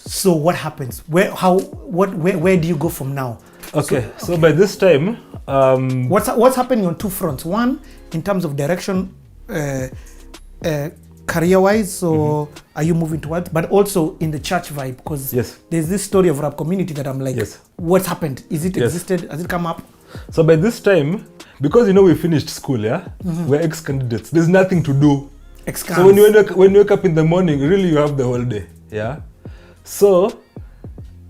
So what happens? Where do you go from now? Okay, so by this time, what's happening on two fronts? One, in terms of direction, career-wise. So are you moving towards? But also in the church vibe, because there's this story of rap community that I'm like, what's happened? Is it existed? Has it come up? So by this time, because we finished school, we're ex-candidates. There's nothing to do. So when you wake up in the morning, really you have the whole day. Yeah. So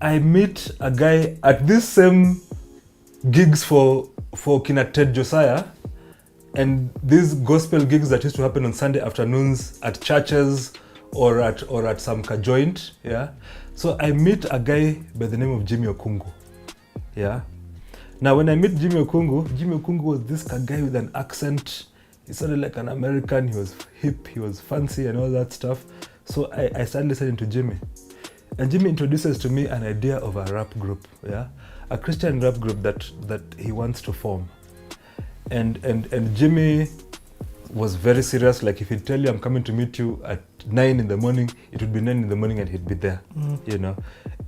I meet a guy at this same gigs for Kina Ted Josiah, and these gospel gigs that used to happen on Sunday afternoons at churches or at some joint. Yeah. So I meet a guy by the name of Jimmy Okungu. Yeah. Now when I meet Jimmy Okungu was this guy with an accent. He sounded like an American. He was hip, he was fancy and all that stuff. So I started listening to Jimmy. And Jimmy introduces to me an idea of a rap group, a Christian rap group that he wants to form. And Jimmy was very serious. Like if he'd tell you I'm coming to meet you at 9 in the morning, it would be 9 in the morning and he'd be there,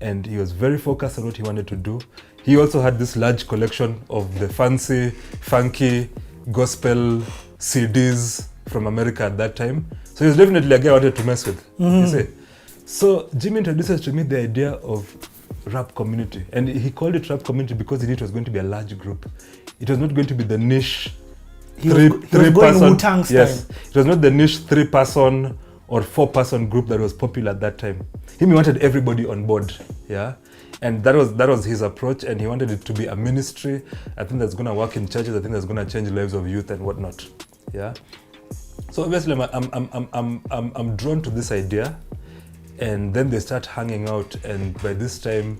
And he was very focused on what he wanted to do. He also had this large collection of the fancy, funky gospel CDs from America at that time. So he was definitely a guy I wanted to mess with, you see. So Jimmy introduces to me the idea of rap community. And he called it rap community because he knew it was going to be a large group. It was not going to be the niche three-person. Yes, it was not the niche 3-person or 4-person group that was popular at that time. He wanted everybody on board, and that was his approach, and he wanted it to be a ministry. I think that's going to work in churches. I think that's going to change lives of youth and whatnot. So obviously I'm drawn to this idea, and then they start hanging out. And by this time,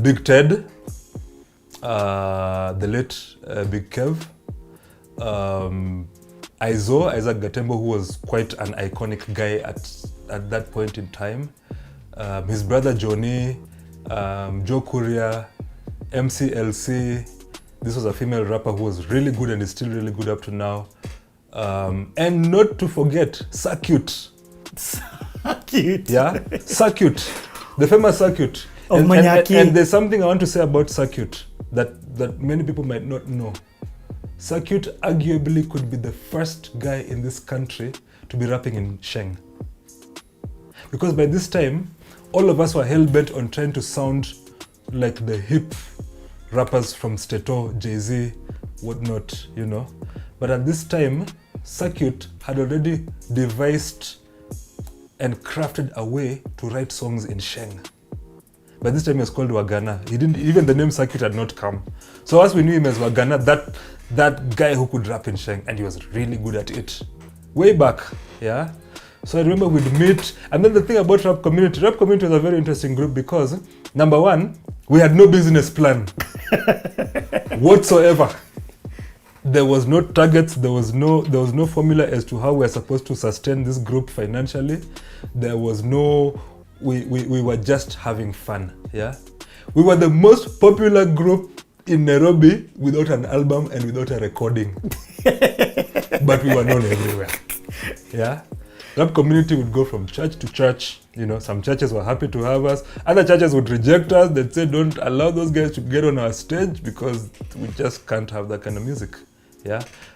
Big Ted, the late Big Kev, Isaac Gatembo, who was quite an iconic guy at that point in time, his brother Johnny, Joe Courier, MCLC. This was a female rapper who was really good and is still really good up to now. And not to forget Circuit. Yeah, Circuit, the famous Circuit. And there's something I want to say about Circuit that many people might not know. Circuit arguably could be the first guy in this country to be rapping in Sheng. Because by this time, all of us were hell-bent on trying to sound like the hip rappers from Steto, Jay-Z, whatnot, But at this time, Circuit had already devised and crafted a way to write songs in Sheng. By this time, he was called Wagana. Even the name Circuit had not come. So as we knew him as Wagana, that guy who could rap in Sheng, and he was really good at it. Way back, So I remember we'd meet, and then the thing about rap community was a very interesting group because, number one, we had no business plan whatsoever. There was no targets, there was no formula as to how we're supposed to sustain this group financially. There was no, we were just having fun, We were the most popular group in Nairobi without an album and without a recording. But we were known everywhere, Rap community would go from church to church. Some churches were happy to have us. Other churches would reject us. They'd say, don't allow those guys to get on our stage because we just can't have that kind of music.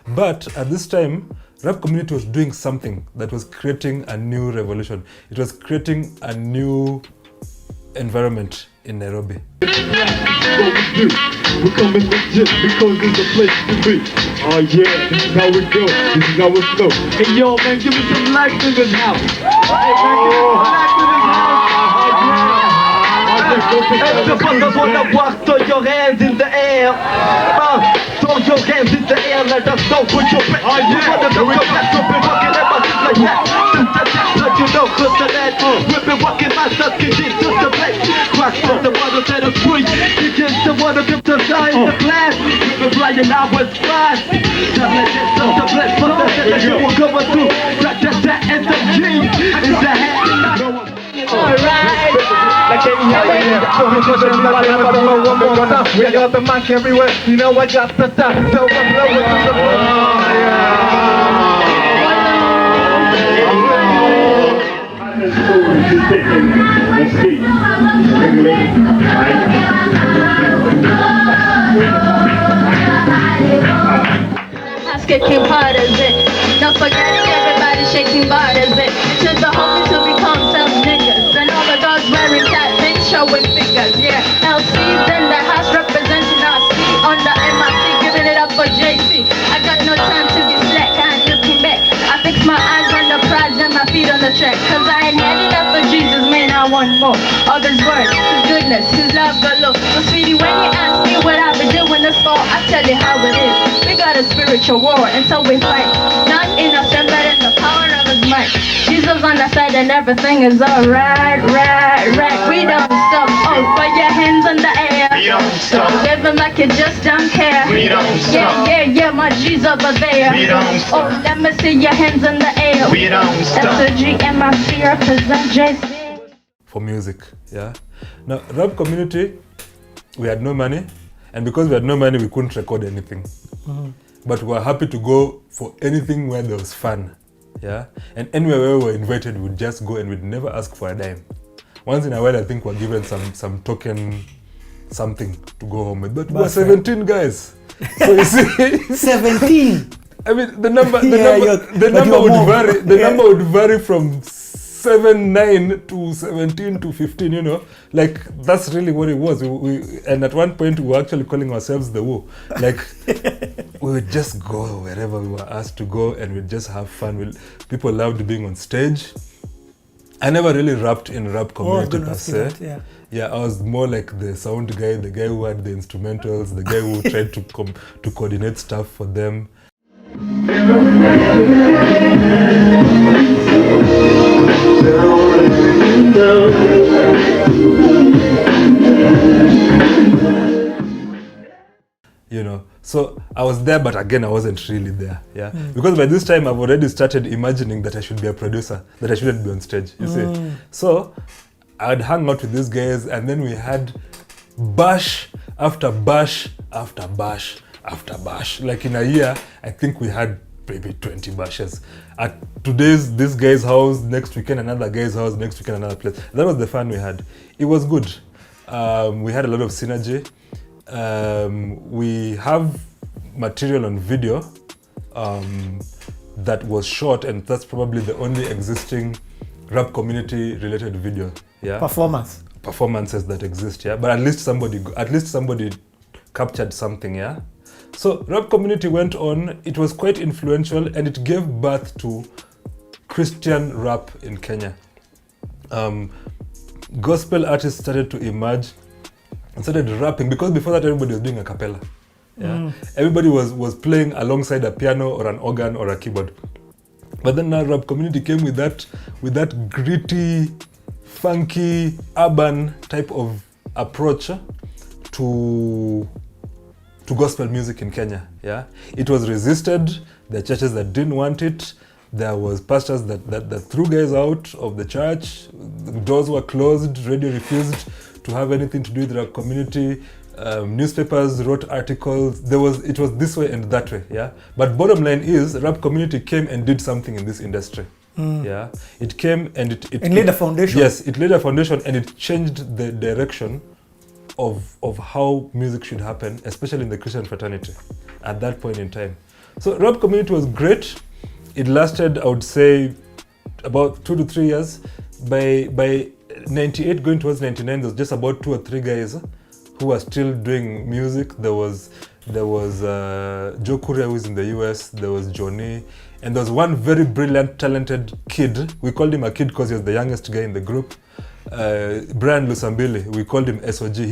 But at this time, rap community was doing something that was creating a new revolution. It was creating a new environment in Nairobi. We're coming legit because it's a place to be. Oh yeah, this is how we go, this is how it flow. Hey yo man, give me some life in this house. Hey man, give me some life in this house. Motherfuckers wanna walk, throw your hands in the air. Throw your hands in the air, let us know what you're ready. Oh yeah, you wanna know your best, we've been walking ever since like that. Since the time that you know, cause the land, we've been walking my sons, can get to the place. Cross from the water to the free, you get the water, come to fly in the glass. We've been flying, I was fast. Time like this, so the blessed, but the shit that you were going through. That and the king is the hand. Alright, we got the mic everywhere. You know I got the stuff, so I'm blowing to the floor. is taken. Let's see. Kicking hard as it. Not forgetting everybody shaking borders it. To the homies who become some niggas. And all the dogs wearing cat things showing figures. Yeah, LC's in the house representing us. On the MIC giving it up for JC. I got no time to be slack, I ain't looking back. I fix my eyes on the prize and my feet on the track. Cause I ain't had enough for Jesus, man, I want more. All his words, his goodness, his love galore. So sweetie, when you ask me what I've been doing this for, I tell you how it is. We got a spiritual war, and so we fight. Not in our strength, but in the power of his might. Jesus on the side and everything is alright, right. We don't stop, oh, put your hands in the air. We don't stop. Living like you just don't care. We don't stop. Yeah, my G's over there. We don't stop. Oh, let me see your hands in the air. We don't stop. SOG MIC represent JC. For music, yeah. Now, rap community, we had no money, and because we had no money, we couldn't record anything. But we were happy to go for anything where there was fun, yeah. And anywhere where we were invited, we'd just go and we'd never ask for a dime. Once in a while, I think we're given some token something to go home with. But we were 17 guys, so you see, 17. I mean, the number would vary from 7, 9 to 17 to 15, you know, like that's really what it was. And at one point we were actually calling ourselves the Woo. Like we would just go wherever we were asked to go and we'd just have fun. People loved being on stage. I never really rapped in rap community per se. Yeah, I was more like the sound guy, the guy who had the instrumentals, the guy who tried to coordinate stuff for them. You know, so I was there, but again, I wasn't really there, yeah. Because by this time, I've already started imagining that I should be a producer, that I shouldn't be on stage, you see. So I'd hang out with these guys, and then we had bash after bash after bash after bash. Like in a year, I think we had maybe 20 bashes. At today's this guy's house, next weekend another guy's house, next weekend another place. That was the fun we had. It was good. We had a lot of synergy. We have material on video that was shot, and that's probably the only existing rap community related video. Yeah. Performances that exist. Yeah. But at least somebody captured something. Yeah. So rap community went on. It was quite influential, and it gave birth to Christian rap in Kenya. Gospel artists started to emerge and started rapping, because before that everybody was doing a cappella. Yeah, everybody was playing alongside a piano or an organ or a keyboard. But then now rap community came with that gritty, funky, urban type of approach to gospel music in Kenya. Yeah, it was resisted. There are churches that didn't want it. There was pastors that threw guys out of the church. The doors were closed. Radio refused to have anything to do with rap community. Newspapers wrote articles. It was this way and that way. Yeah, but bottom line is rap community came and did something in this industry. Yeah, it came and it laid a foundation. Yes, it laid a foundation, and it changed the direction of how music should happen, especially in the Christian fraternity at that point in time. So rap community was great. It lasted, I would say, about 2 to 3 years. By 98 going towards 99, there was just about 2 or 3 guys who were still doing music. There was Joe Kuria, who is in the US. There was Johnny, and there was one very brilliant, talented kid. We called him a kid because he was the youngest guy in the group. Brian Lusambili, we called him SOG.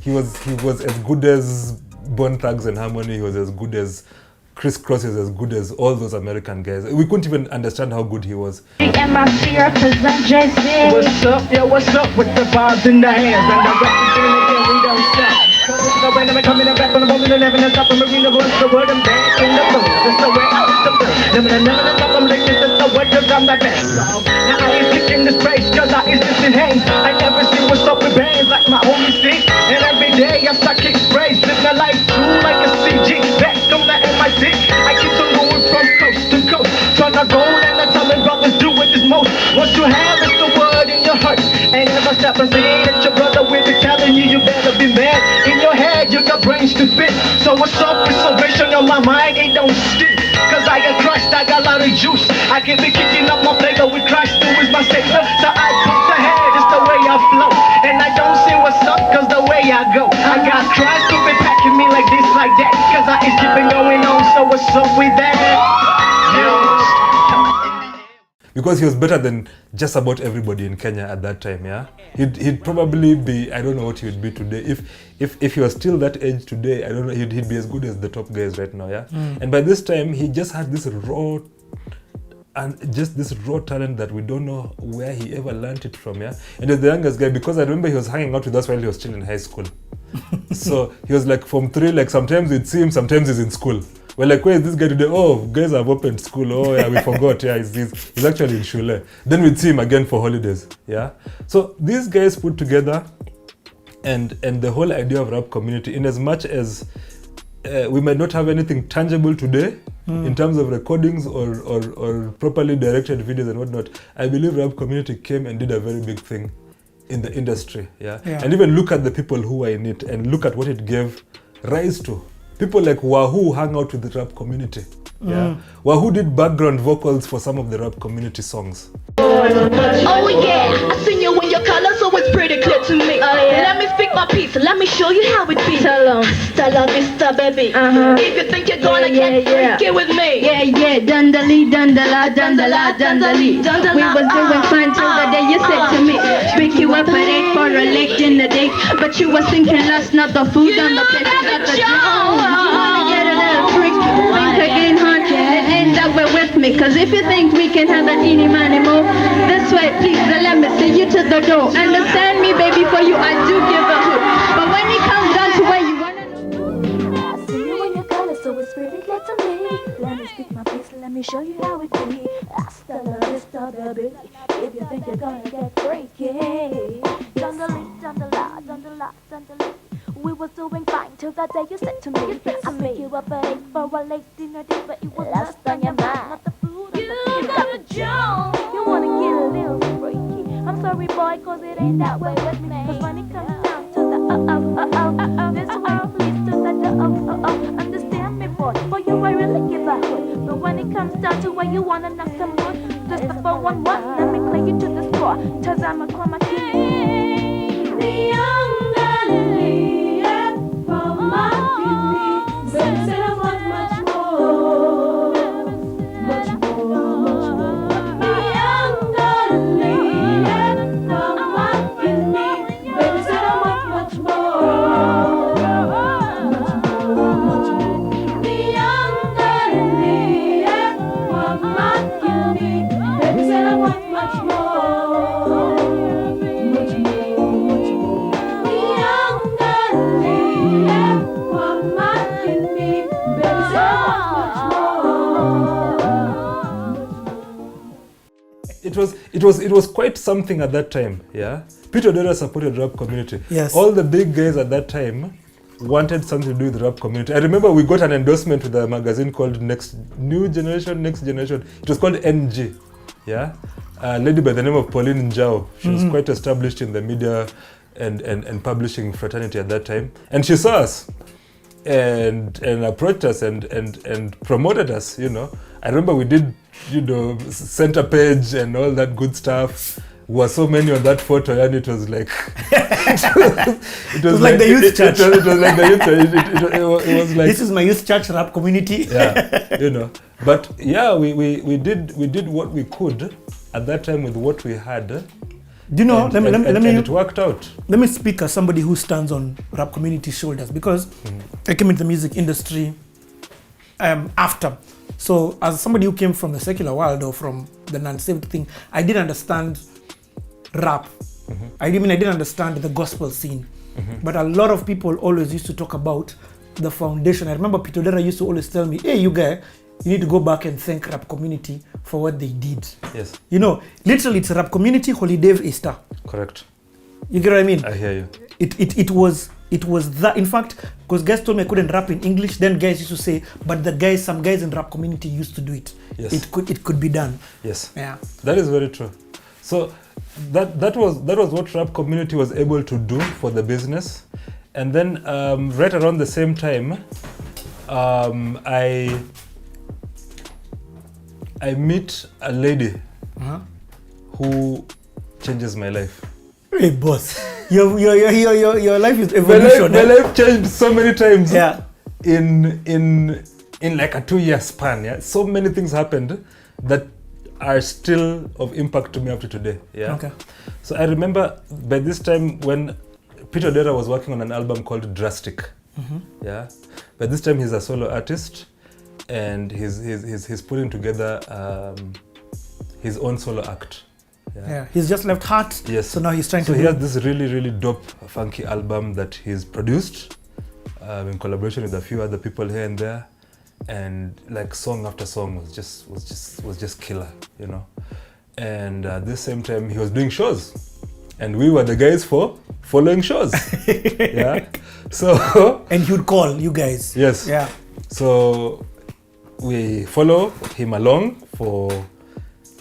He was as good as Bone Thugs and Harmony. He was as good as Chris Cross, is as good as all those American guys. We couldn't even understand how good he was. MIC represent JC. What's up? Yeah, what's up with the vibes in the hands? And the representing again, we don't stop. So when I'm coming back on the moment, 11 and top of Marina, what's the word? I'm back in the mood. That's the way out the blue. Never and top, I'm like this, that's the word, cause I'm like that. Now I ain't kicking this place, cause I is this in hands. I never see what's up with bands like my homie C. And every day I start kick sprays, living a life through like a CG. Back on the MIC, I keep on going from coast to coast. Tryna go and I tell my brothers do it is most. What you have is the word in your heart. happens that your brother will be telling you you better be mad. In your head you got brains to fit. So what's up with salvation on my mind? It don't stick. Cause I got Christ, I got a lot of juice. I can be kicking up my flavor with Christ who is my savior. So I push ahead, it's the way I flow. And I don't see what's up cause the way I go. I got Christ who be packing me like this, like that. Cause I is keeping going on, so what's up with that? Because he was better than just about everybody in Kenya at that time, yeah? He'd probably be, I don't know what he would be today. If he was still that age today, I don't know, he'd be as good as the top guys right now, yeah? And by this time, he just had this raw talent that we don't know where he ever learned it from, yeah? And as the youngest guy, because I remember he was hanging out with us while he was still in high school. So he was like Form 3, like sometimes we'd see him, sometimes he's in school. We're like, where is this guy today? Oh, guys have opened school. Oh yeah, we forgot. Yeah, he's actually in Shule. Then we'd see him again for holidays. Yeah. So these guys put together, and the whole idea of rap community, in as much as we might not have anything tangible today in terms of recordings or properly directed videos and whatnot, I believe rap community came and did a very big thing in the industry. Yeah. And even look at the people who are in it and look at what it gave rise to. People like Wahoo hang out with the rap community. Yeah. Wahoo did background vocals for some of the rap community songs. Oh yeah, I seen you in your color, so it's pretty clear to me. Let me speak my piece, let me show you how it be. Tell 'em, Mr. Baby. If you think you're gonna get freaky with me. Yeah, dundali, dundala, dundala, dundali. We was doing fine till the day you said to me, pick you up at 8 for a late dinner date. But you was thinking last, not the food on the plate, not the drink. You wanna get a little freak, think again, hon, and end up with me. Cause if you think we can have an eeny money more, this way, please, let me see you to the door. Understand me, baby, for you I do give a hoot. But when it comes down to where you wanna know, I see you in your color, so it's pretty clear to me. Let me speak my piece, let me show you how it be. Hasta la vista, baby. If you think you're gonna get freaky, dundali, dundala, dundala, dundali. We was doing fine till that day you said to me, I pick you up at 8 for a late dinner date, but you was lost on your mind, not the food on the got the joke. You wanna get a little freaky. I'm sorry, boy, cause it ain't that way with me. Cause when it comes down to the this way, please to the understand me, boy. For you, I really give a hoot. But when it comes down to where you wanna knock some wood, just the 411, let me play you to the score. Cause I'm a chroma key. The young lady, from my kidney, baby, said I want much more. Much more, much more. The young lady, from my kidney, baby, said I want much more. Much more, much more. The young lady, from my kidney, baby, said I want much more. Much more, much more. The young lady, from my kidney, baby, said I want much more. It was quite something at that time, yeah. Peter Odera supported rap community. Yes. All the big guys at that time wanted something to do with the rap community. I remember we got an endorsement with a magazine called Next Generation. It was called NG, yeah. A lady by the name of Pauline Njao. She was quite established in the media and publishing fraternity at that time, and she saw us and approached us and promoted us. You know, I remember we did, you know, center page and all that good stuff. We were so many on that photo, and it was like it was like the youth church. It was like the youth church. It was like, this is my youth church rap community. Yeah, you know. But yeah, we did what we could at that time with what we had. Do you know? And it worked out. Let me speak as somebody who stands on rap community shoulders, because I came into the music industry after. So as somebody who came from the secular world or from the non-saved thing, I didn't understand rap. I didn't understand the gospel scene. But a lot of people always used to talk about the foundation. I remember Peter Odera used to always tell me, hey, you guy, you need to go back and thank rap community for what they did. Yes. You know, literally it's rap community, holiday, Easter. Correct. You get what I mean? I hear you. It was that. In fact, because guys told me I couldn't rap in English, then guys used to say, but some guys in rap community used to do it. Yes. It could be done. Yes. Yeah. That is very true. So that was what rap community was able to do for the business. And then right around the same time, I meet a lady who changes my life. Hey boss, your life is evolution. My life changed so many times. Yeah. In like a 2-year span. Yeah. So many things happened that are still of impact to me up to today. Yeah. Okay. So I remember by this time when Peter Odera was working on an album called Drastic. Yeah. By this time he's a solo artist and he's putting together his own solo act. Yeah. He's just left Heart. Yes. So now he's trying so to. He has this really dope, funky album that he's produced in collaboration with a few other people here and there, and like song after song was just killer, you know. And at the same time, he was doing shows, and we were the guys for following shows. Yeah. So. And he would call you guys. Yes. Yeah. So we follow him along for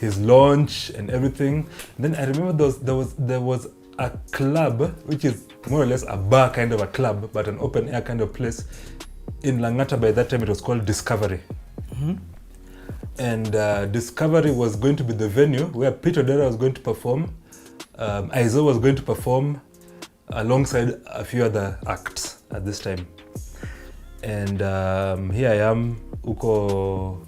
his launch and everything. Then I remember there was a club, which is more or less a bar kind of a club, but an open air kind of place in Langata. By that time it was called Discovery. And Discovery was going to be the venue where Peter Odera was going to perform, Aizo was going to perform alongside a few other acts at this time. And here I am, Uko,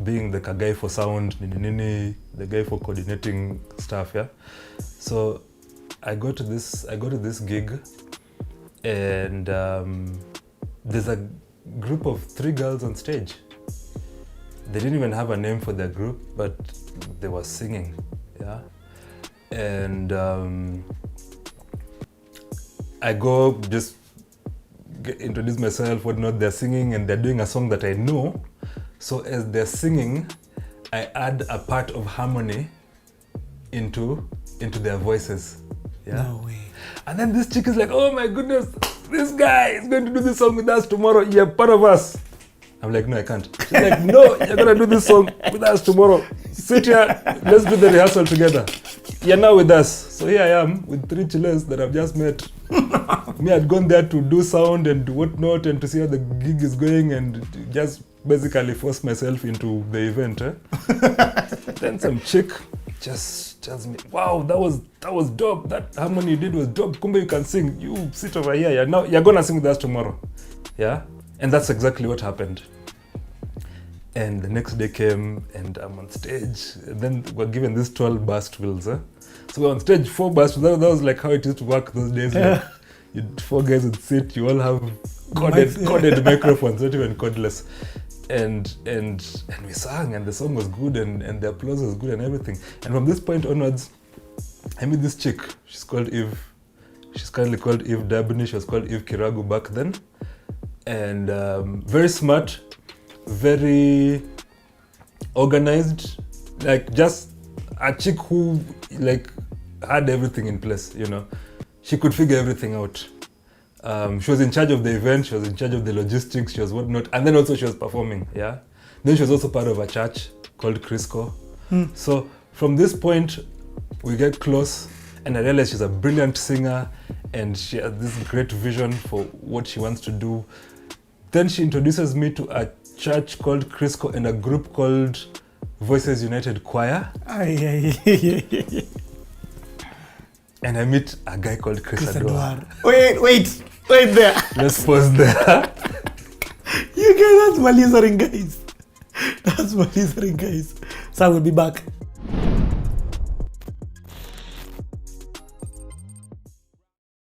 being the guy for sound, the guy for coordinating stuff, yeah. So I go to this gig, and there's a group of 3 girls on stage. They didn't even have a name for their group, but they were singing, yeah. And I go just introduce myself, whatnot. They're singing and they're doing a song that I know. So as they're singing, I add a part of harmony into their voices. Yeah. No way. And then this chick is like, oh my goodness, this guy is going to do this song with us tomorrow. You're part of us. I'm like, no, I can't. She's like, no, you're going to do this song with us tomorrow. Sit here, let's do the rehearsal together. You're now with us. So here I am with 3 chillers that I've just met. Me, I'd gone there to do sound and whatnot and to see how the gig is going and just basically force myself into the event. Then some chick just tells me, wow, that was dope. That harmony you did was dope. Kumbe, you can sing. You sit over here. You're gonna sing with us tomorrow. Yeah? And that's exactly what happened. And the next day came and I'm on stage. And then we're given these 12 bar stools. So we're on stage, 4 bar stools. That was like how it used to work those days. Like, 4 guys would sit, you all have corded microphones, not even cordless. And we sang, and the song was good, and the applause was good and everything. And from this point onwards, I met this chick. She's called Eve. She's currently called Eve Dabney. She was called Eve Kiragu back then. And very smart, very organized, like just a chick who like had everything in place, you know. She could figure everything out. She was in charge of the event, she was in charge of the logistics, she was whatnot, and then also she was performing, yeah. Then she was also part of a church called Crisco. So from this point, we get close, and I realized she's a brilliant singer, and she has this great vision for what she wants to do. Then she introduces me to a church called Crisco and a group called Voices United Choir. And I meet a guy called Chris Adwar. Wait there. Let's pause there. You guys, that's malizering, guys. That's malizering, guys. So I will be back.